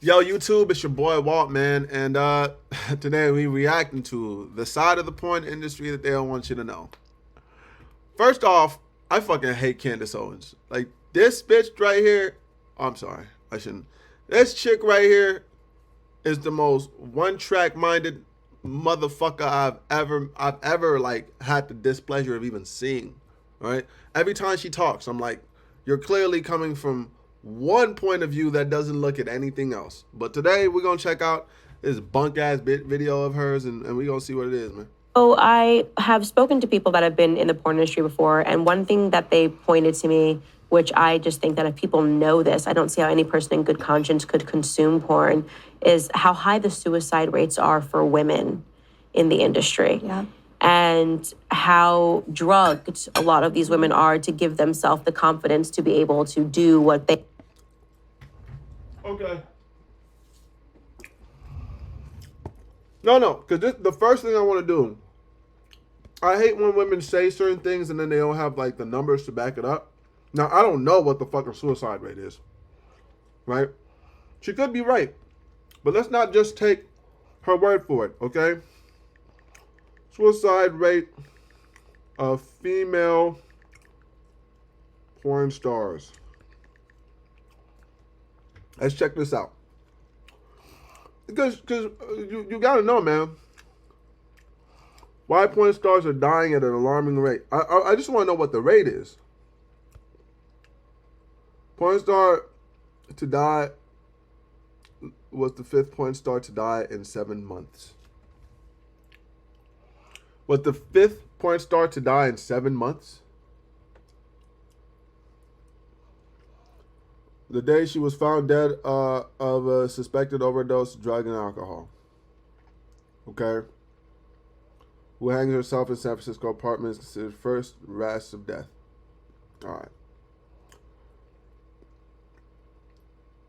Yo, YouTube, it's your boy Walt, man, and today we reacting to the side of the porn industry that they don't want you to know. First off, I fucking hate Candace Owens. Like this bitch right here. Oh, I'm sorry, I shouldn't. This chick right here is the most one-track minded motherfucker I've ever like had the displeasure of even seeing. Right? Every time she talks, I'm like, you're clearly coming from one point of view that doesn't look at anything else. But today we're gonna check out this bunk ass bit video of hers, and we're gonna see what it is, man. So I have spoken to people that have been in the porn industry before, and one thing that they pointed to me, which I just think that if people know this, I don't see how any person in good conscience could consume porn, is how high the suicide rates are for women in the industry. Yeah. And how drugged a lot of these women are to give themselves the confidence to be able to do what they. Okay. No, because the first thing I want to do, I hate when women say certain things and then they don't have like the numbers to back it up. Now I don't know what the fucking suicide rate is, right? She could be right, but let's not just take her word for it, okay? Suicide rate of female porn stars. Let's check this out. Because you gotta know, man, why porn stars are dying at an alarming rate. I just want to know what the rate is. Porn star to die was the fifth porn star to die in 7 months. Was the fifth porn star to die in 7 months? The day she was found dead of a suspected overdose of drug and alcohol. Okay. Who hangs herself in San Francisco apartment is considered first rash of death. All right.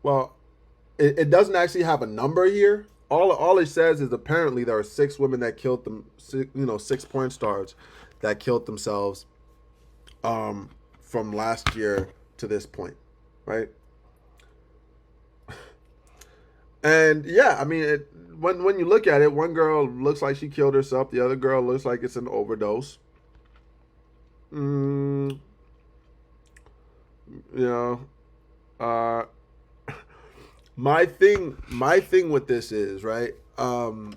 Well, it doesn't actually have a number here. All it says is apparently there are 6 women that killed them. 6 porn stars that killed themselves from last year to this point, right? And yeah, I mean, when you look at it, one girl looks like she killed herself. The other girl looks like it's an overdose. You know, my thing with this is right. One,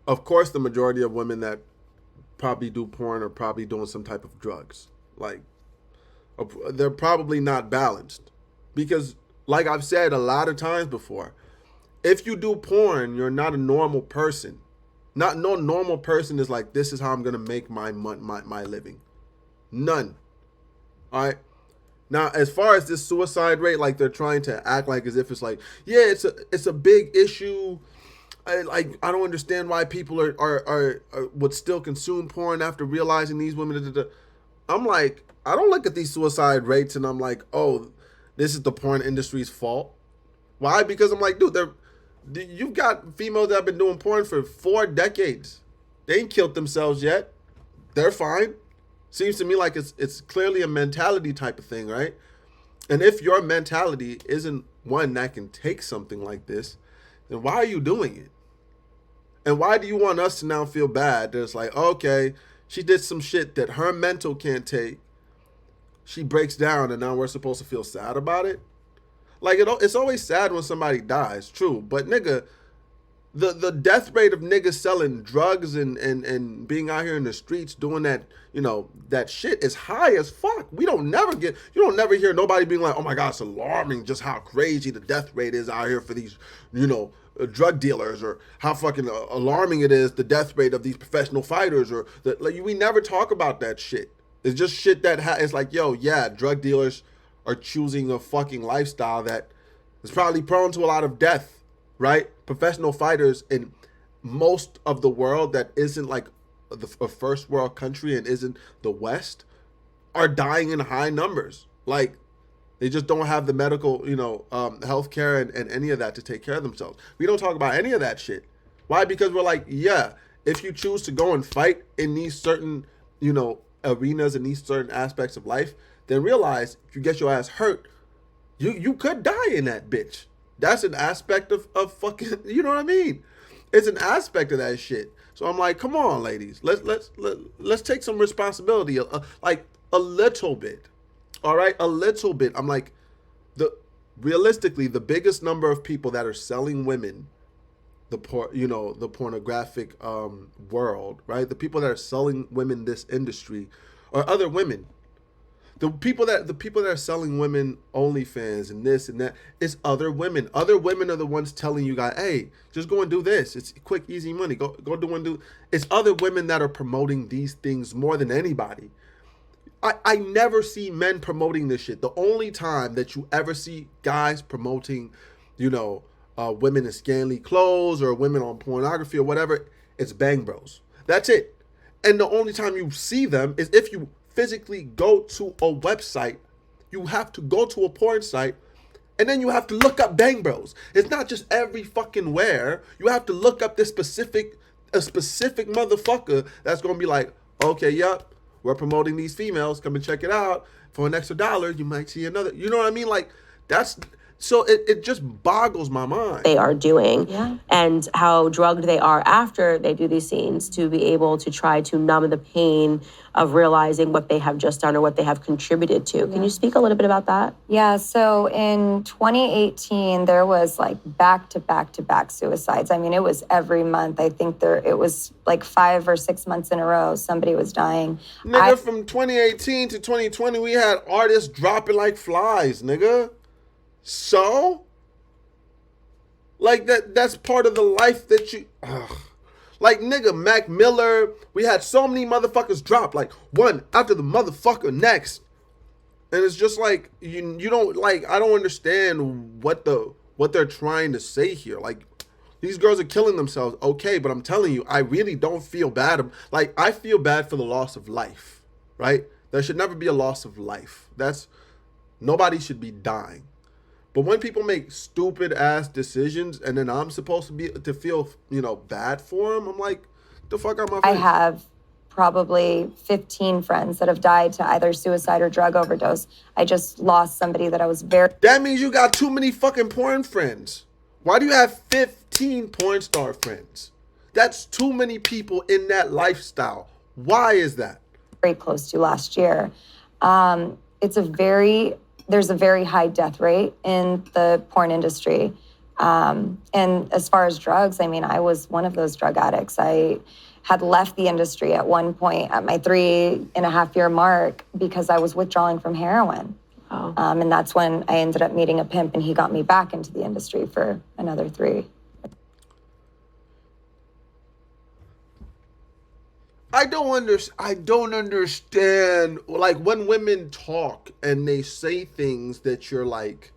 of course, the majority of women that probably do porn are probably doing some type of drugs. Like, they're probably not balanced because, like I've said a lot of times before, if you do porn, you're not a normal person. No normal person is like, this is how I'm gonna make my living. None. All right. Now, as far as this suicide rate, like they're trying to act like as if it's like, yeah, it's a big issue. I don't understand why people are would still consume porn after realizing these women. I'm like, I don't look at these suicide rates and I'm like, oh, this is the porn industry's fault. Why? Because I'm like, dude, you've got females that have been doing porn for 4 decades. They ain't killed themselves yet. They're fine. Seems to me like it's clearly a mentality type of thing, right? And if your mentality isn't one that can take something like this, then why are you doing it? And why do you want us to now feel bad? That it's like, okay, she did some shit that her mental can't take. She breaks down, and now we're supposed to feel sad about it? Like, it's always sad when somebody dies, true. But, nigga, the death rate of niggas selling drugs and being out here in the streets doing that, that shit is high as fuck. You don't never hear nobody being like, oh my God, it's alarming just how crazy the death rate is out here for these, drug dealers, or how fucking alarming it is, the death rate of these professional fighters, or we never talk about that shit. It's just shit that it's like, yo, yeah, drug dealers are choosing a fucking lifestyle that is probably prone to a lot of death, right? Professional fighters in most of the world that isn't like a first world country and isn't the West are dying in high numbers. Like, they just don't have the medical, healthcare and any of that to take care of themselves. We don't talk about any of that shit. Why? Because we're like, yeah, if you choose to go and fight in these certain, arenas and these certain aspects of life, then realize if you get your ass hurt, You could die in that bitch. That's an aspect of fucking, you know what I mean? It's an aspect of that shit. So I'm like, come on, ladies, let's take some responsibility, like a little bit, all right, a little bit. I'm like, the realistically, the biggest number of people that are selling women the pornographic world, right? The people that are selling women this industry are other women. The people that are selling women OnlyFans and this and that is other women. Other women are the ones telling you guys, hey, just go and do this. It's quick, easy money. Go do and do. It's other women that are promoting these things more than anybody. I never see men promoting this shit. The only time that you ever see guys promoting, women in scantily clothes or women on pornography or whatever, it's Bang Bros. That's it. And the only time you see them is if you physically go to a website. You have to go to a porn site, and then you have to look up Bang Bros. It's not just every fucking where. You have to look up a specific motherfucker that's gonna be like, okay, yep, we're promoting these females. Come and check it out. For an extra $1, you might see another. You know what I mean? Like, that's so it just boggles my mind. They are doing, and how drugged they are after they do these scenes to be able to try to numb the pain of realizing what they have just done or what they have contributed to. Can you speak a little bit about that? Yeah, so in 2018, there was like back-to-back suicides. I mean, it was every month. I think it was like 5 or 6 months in a row, somebody was dying. Nigga, from 2018 to 2020, we had artists dropping like flies, nigga. So? Like, that's part of the life that you... Ugh. Like, nigga, Mac Miller, we had so many motherfuckers drop, like, one after the motherfucker next. And it's just like, you don't, like, I don't understand what they're trying to say here. Like, these girls are killing themselves, okay, but I'm telling you, I really don't feel bad. Like, I feel bad for the loss of life, right? There should never be a loss of life. Nobody should be dying. But when people make stupid ass decisions and then I'm supposed to feel, bad for them, I'm like, the fuck out my face. I have probably 15 friends that have died to either suicide or drug overdose. I just lost somebody that I was very... That means you got too many fucking porn friends. Why do you have 15 porn star friends? That's too many people in that lifestyle. Why is that? Very close to last year. There's a very high death rate in the porn industry. And as far as drugs, I mean, I was one of those drug addicts. I had left the industry at one point at my 3.5-year mark because I was withdrawing from heroin. Oh. And that's when I ended up meeting a pimp, and he got me back into the industry for another 3. I don't understand. Like, when women talk and they say things that you're like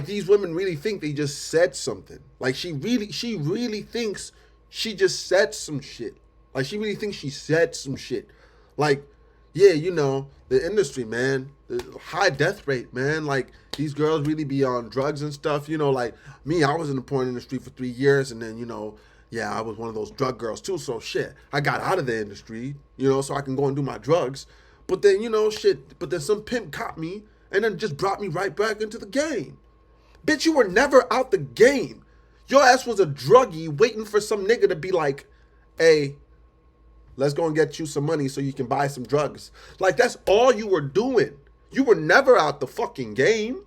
these women really think they just said something. Like, she really thinks she just said some shit. Like, she really thinks she said some shit. Like, yeah, the industry, man, the high death rate, man. Like, these girls really be on drugs and stuff. Like me, I was in the porn industry for 3 years, and then, yeah, I was one of those drug girls too, so shit. I got out of the industry, so I can go and do my drugs. But then, but then some pimp caught me and then just brought me right back into the game. Bitch, you were never out the game. Your ass was a druggie waiting for some nigga to be like, hey, let's go and get you some money so you can buy some drugs. Like, that's all you were doing. You were never out the fucking game.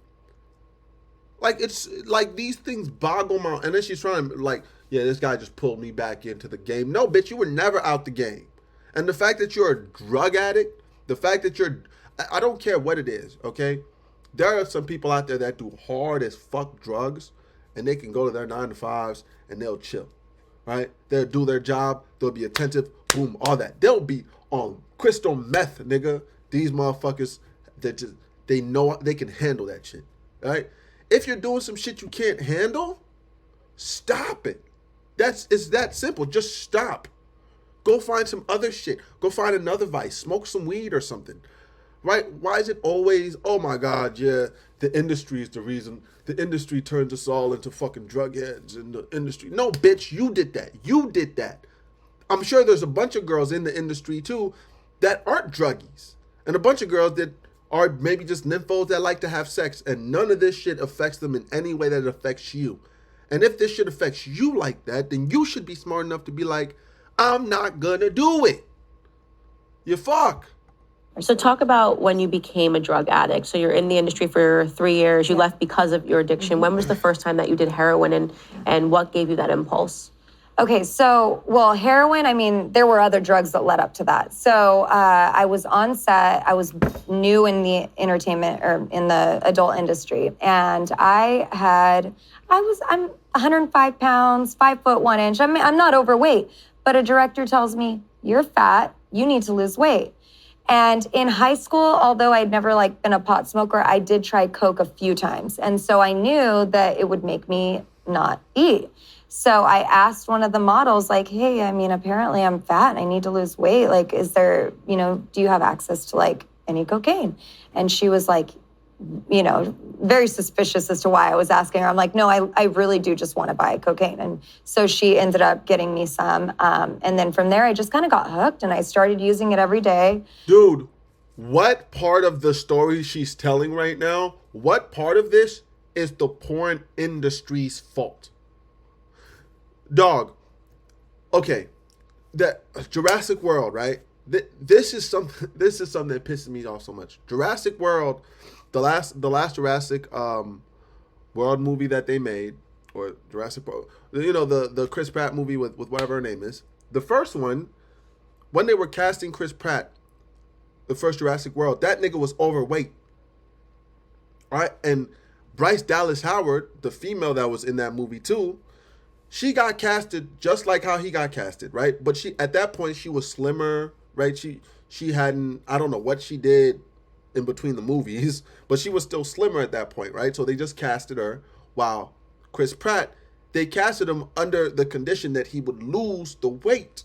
Like, it's like these things boggle my... And then she's trying to, like... Yeah, this guy just pulled me back into the game. No, bitch, you were never out the game. And the fact that you're a drug addict, the fact that I don't care what it is, okay? There are some people out there that do hard as fuck drugs, and they can go to their 9-to-5s and they'll chill, right? They'll do their job. They'll be attentive. Boom, all that. They'll be on crystal meth, nigga. These motherfuckers, they know they can handle that shit, right? If you're doing some shit you can't handle, stop it. It's that simple. Just stop. Go find some other shit. Go find another vice. Smoke some weed or something. Right? Why is it always, oh my God, yeah, the industry is the reason. The industry turns us all into fucking drug heads in the industry. No, bitch, you did that. You did that. I'm sure there's a bunch of girls in the industry too that aren't druggies. And a bunch of girls that are maybe just nymphos that like to have sex, and none of this shit affects them in any way that it affects you. And if this shit affects you like that, then you should be smart enough to be like, I'm not gonna do it. You fuck. So talk about when you became a drug addict. So you're in the industry for 3 years. You left because of your addiction. When was the first time that you did heroin, and what gave you that impulse? Okay, so, well, heroin, I mean, there were other drugs that led up to that. So I was on set. I was new in the entertainment or in the adult industry. And I'm 105 pounds, 5'1". I'm not overweight, but a director tells me, you're fat, you need to lose weight. And in high school, although I'd never been a pot smoker, I did try Coke a few times. And so I knew that it would make me not eat. So I asked one of the models, hey, I mean, apparently I'm fat and I need to lose weight. Is there, do you have access to any cocaine? And she was very suspicious as to why I was asking her. I'm like, no, I really do just want to buy cocaine. And so she ended up getting me some. And then from there, I just kind of got hooked and I started using it every day. Dude, what part of the story she's telling right now, what part of this is the porn industry's fault? Dog, okay, that Jurassic World, right? This is something that pisses me off so much. Jurassic World, the last Jurassic World movie that they made, or Jurassic World, the Chris Pratt movie with whatever her name is. The first one, when they were casting Chris Pratt, the first Jurassic World, that nigga was overweight, right? And Bryce Dallas Howard, the female that was in that movie too, she got casted just like how he got casted, right? But she, at that point, she was slimmer, right? She hadn't, I don't know what she did in between the movies, but she was still slimmer at that point, right? So they just casted her. While Chris Pratt, they casted him under the condition that he would lose the weight.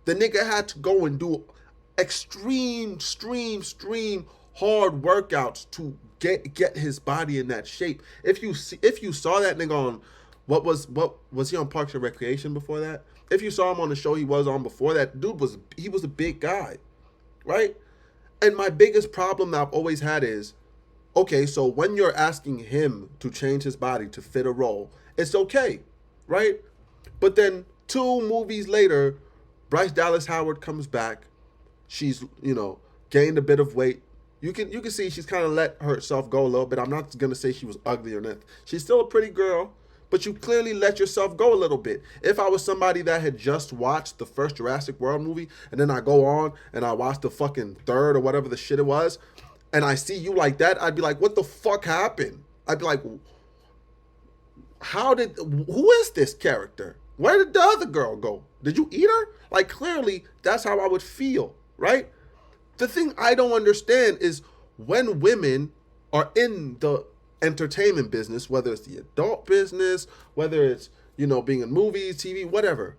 The nigga had to go and do extreme hard workouts to get his body in that shape. If you saw that nigga on, what was he on Parks and Recreation before that? If you saw him on the show he was on before that, dude was a big guy, right? And my biggest problem that I've always had is, okay, so when you're asking him to change his body to fit a role, it's okay, right? But then 2 movies later, Bryce Dallas Howard comes back. She's, gained a bit of weight. You can see she's kind of let herself go a little bit. I'm not going to say she was ugly or nothing. She's still a pretty girl, but you clearly let yourself go a little bit. If I was somebody that had just watched the first Jurassic World movie, and then I go on and I watch the fucking third or whatever the shit it was, and I see you like that, I'd be like, what the fuck happened? I'd be like, who is this character? Where did the other girl go? Did you eat her? Clearly, that's how I would feel, right? The thing I don't understand is when women are in the entertainment business, whether it's the adult business, whether it's, being in movies, TV, whatever,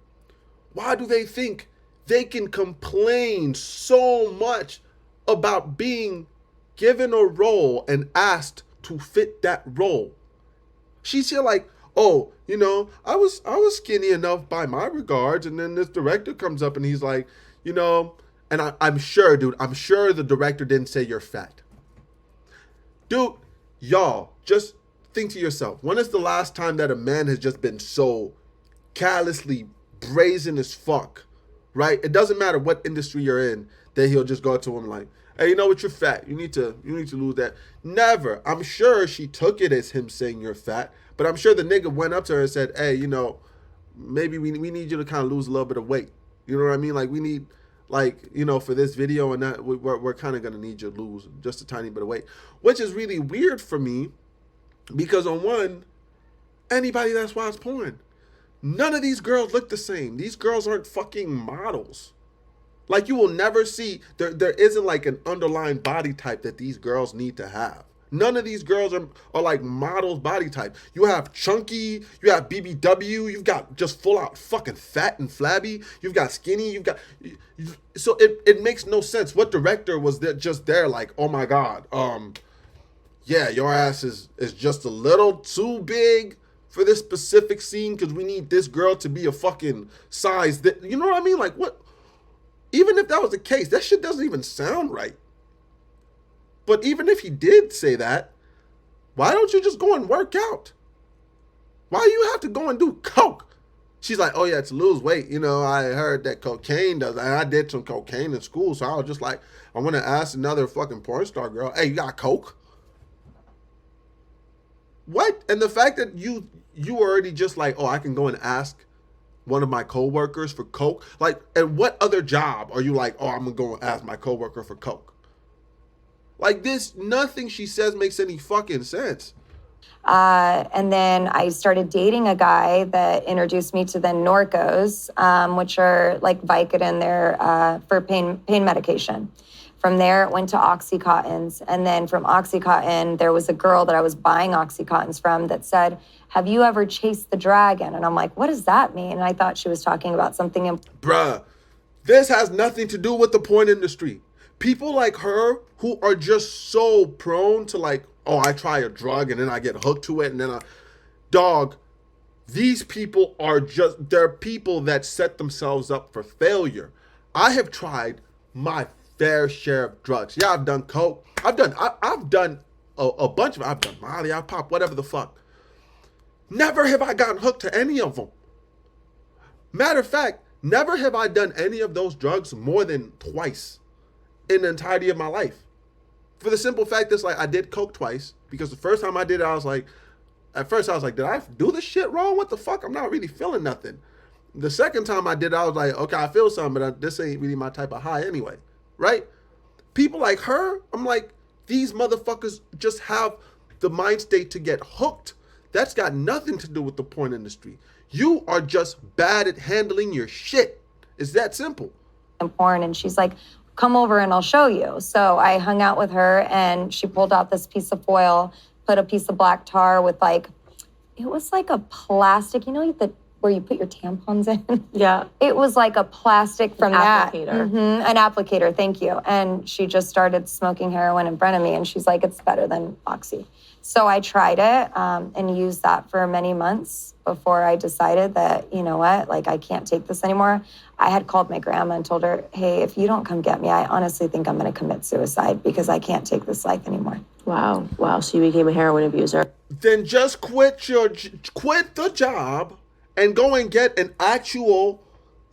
why do they think they can complain so much about being given a role and asked to fit that role? She's here oh, I was skinny enough by my regards, and then this director comes up and he's like, and I'm sure, dude, the director didn't say you're fat. Dude, y'all, just think to yourself, when is the last time that a man has just been so callously brazen as fuck, right? It doesn't matter what industry you're in, that he'll just go to him like, hey, you know what, you're fat. You need to lose that. Never. I'm sure she took it as him saying you're fat, but I'm sure the nigga went up to her and said, hey, maybe we need you to kind of lose a little bit of weight. You know what I mean? We need, for this video and that, we're kind of going to need you to lose just a tiny bit of weight, which is really weird for me because on one, anybody that's watched porn, none of these girls look the same. These girls aren't fucking models. You will never see, there isn't an underlying body type that these girls need to have. None of these girls are like models body type. You have chunky, you have BBW, you've got just full out fucking fat and flabby, you've got skinny, so it makes no sense. What director was just there oh my God, yeah, your ass is just a little too big for this specific scene because we need this girl to be a fucking size that, you know what I mean? What? Even if that was the case, that shit doesn't even sound right. But even if he did say that, why don't you just go and work out? Why do you have to go and do coke? She's like, oh yeah, to lose weight. You know, I heard that cocaine does. And I did some cocaine in school, so I was just like, I want to ask another fucking porn star girl, hey, you got coke? What? And the fact that you already just like, oh, I can go and ask one of my coworkers for coke. Like, and what other job are you like, oh, I'm gonna go and ask my coworker for coke? Like this, nothing she says makes any fucking sense. And then I started dating a guy that introduced me to the Norcos, which are like Vicodin. They're for pain medication. From there, it went to Oxycontins. And then from Oxycontin, there was a girl that I was buying Oxycontins from that said, have you ever chased the dragon? And I'm like, what does that mean? And I thought she was talking about something important. Bruh, this has nothing to do with the porn industry. People like her who are just so prone to like, oh, I try a drug and then I get hooked to it and then dog, these people are just, they're people that set themselves up for failure. I have tried my fair share of drugs. Yeah, I've done coke. I've done a bunch of, I've done Molly, I've popped, whatever the fuck. Never have I gotten hooked to any of them. Matter of fact, never have I done any of those drugs more than twice in the entirety of my life. For the simple fact that like I did coke twice, because the first time I did it, I was like, at first I was like, did I do this shit wrong? What the fuck? I'm not really feeling nothing. The second time I did it, I was like, okay, I feel something, but this ain't really my type of high anyway, right? People like her, I'm like, these motherfuckers just have the mind state to get hooked. That's got nothing to do with the porn industry. You are just bad at handling your shit. It's that simple. In porn, and she's like, come over and I'll show you. So I hung out with her and she pulled out this piece of foil, put a piece of black tar with like, it was like a plastic, you know, where you put your tampons in? Yeah. It was like a plastic from that. Applicator. An applicator, thank you. And she just started smoking heroin in front of me and she's like, it's better than Oxy. So I tried it and used that for many months before I decided that, you know what, like I can't take this anymore. I had called my grandma and told her, hey, if you don't come get me, I honestly think I'm going to commit suicide because I can't take this life anymore. Wow. So you became a heroin abuser. Then just quit the job and go and get an actual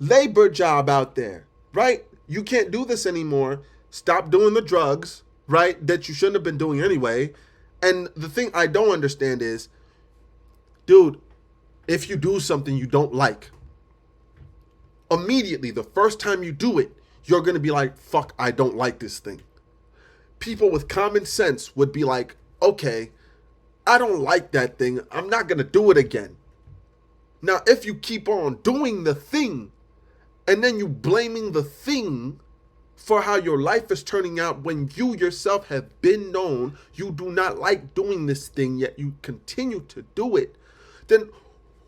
labor job out there, right? You can't do this anymore. Stop doing the drugs, right? That you shouldn't have been doing anyway. And the thing I don't understand is, dude, if you do something you don't like, immediately, the first time you do it, you're going to be like, fuck, I don't like this thing. People with common sense would be like, okay, I don't like that thing. I'm not going to do it again. Now, if you keep on doing the thing and then you blaming the thing for how your life is turning out when you yourself have been known you do not like doing this thing, yet you continue to do it, then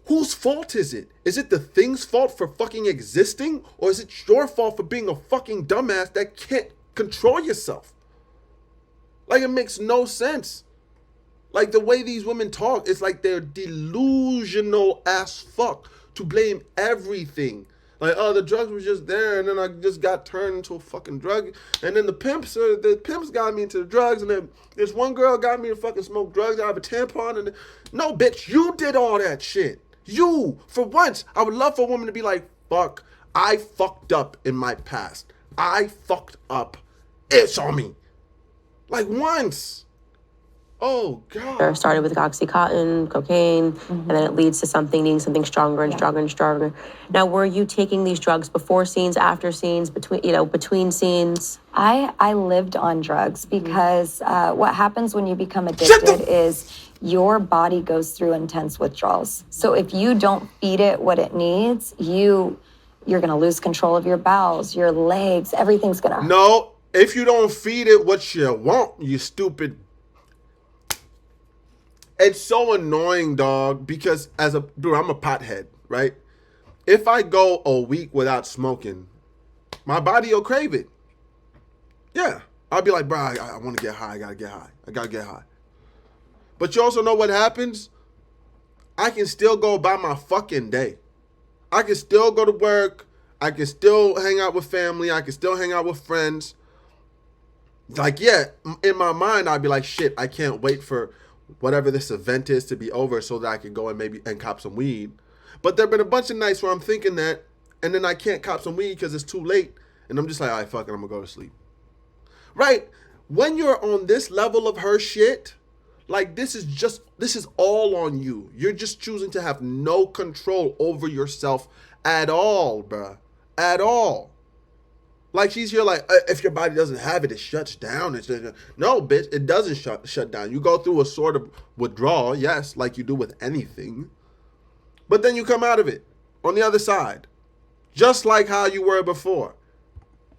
whose fault is it? Is it the thing's fault for fucking existing? Or is it your fault for being a fucking dumbass that can't control yourself? Like, it makes no sense. Like, the way these women talk, it's like they're delusional as fuck to blame everything. Like, oh, the drugs were just there, and then I just got turned into a fucking drug. And then the pimps got me into the drugs, and then this one girl got me to fucking smoke drugs out of a tampon. And no, bitch, you did all that shit. You, for once, I would love for a woman to be like, fuck, I fucked up in my past. I fucked up. It's on me. Like, once. Oh, God. Started with Oxycontin, cocaine, and then it leads to needing something stronger and stronger and stronger. Now, were you taking these drugs before scenes, after scenes, between scenes? I lived on drugs because what happens when you become addicted is your body goes through intense withdrawals. So if you don't feed it what it needs, you're going to lose control of your bowels, your legs, everything's going to hurt. No, if you don't feed it what you want, you stupid. It's so annoying, dog, because I'm a pothead, right? If I go a week without smoking, my body will crave it. Yeah. I'll be like, bro, I want to get high. I got to get high. But you also know what happens? I can still go about my fucking day. I can still go to work. I can still hang out with family. I can still hang out with friends. Like, yeah, in my mind, I'd be like, shit, I can't wait for whatever this event is to be over so that I could go and maybe and cop some weed. But there've been a bunch of nights where I'm thinking that, and then I can't cop some weed because it's too late, and I'm just like, all right, fuck it, I'm gonna go to sleep. Right? When you're on this level of her shit, like this is all on you. You're just choosing to have no control over yourself at all, bruh. At all. Like she's here like, if your body doesn't have it, it shuts down. No, bitch, it doesn't shut down. You go through a sort of withdrawal, yes, like you do with anything. But then you come out of it on the other side. Just like how you were before.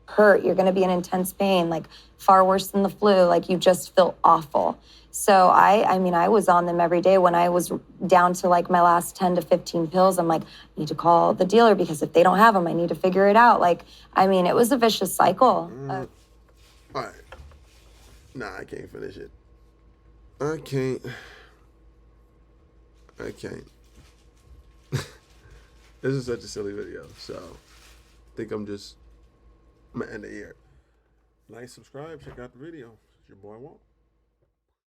Hurt, you're going to be in intense pain, like far worse than the flu, like you just feel awful. So I mean, I was on them every day. When I was down to like my last 10 to 15 pills, I'm like, I need to call the dealer because if they don't have them, I need to figure it out. Like, I mean, it was a vicious cycle. All right. Nah, I can't finish it. I can't. This is such a silly video, so I think I'm gonna end it here. Like, subscribe, check out the video. It's your boy Walt.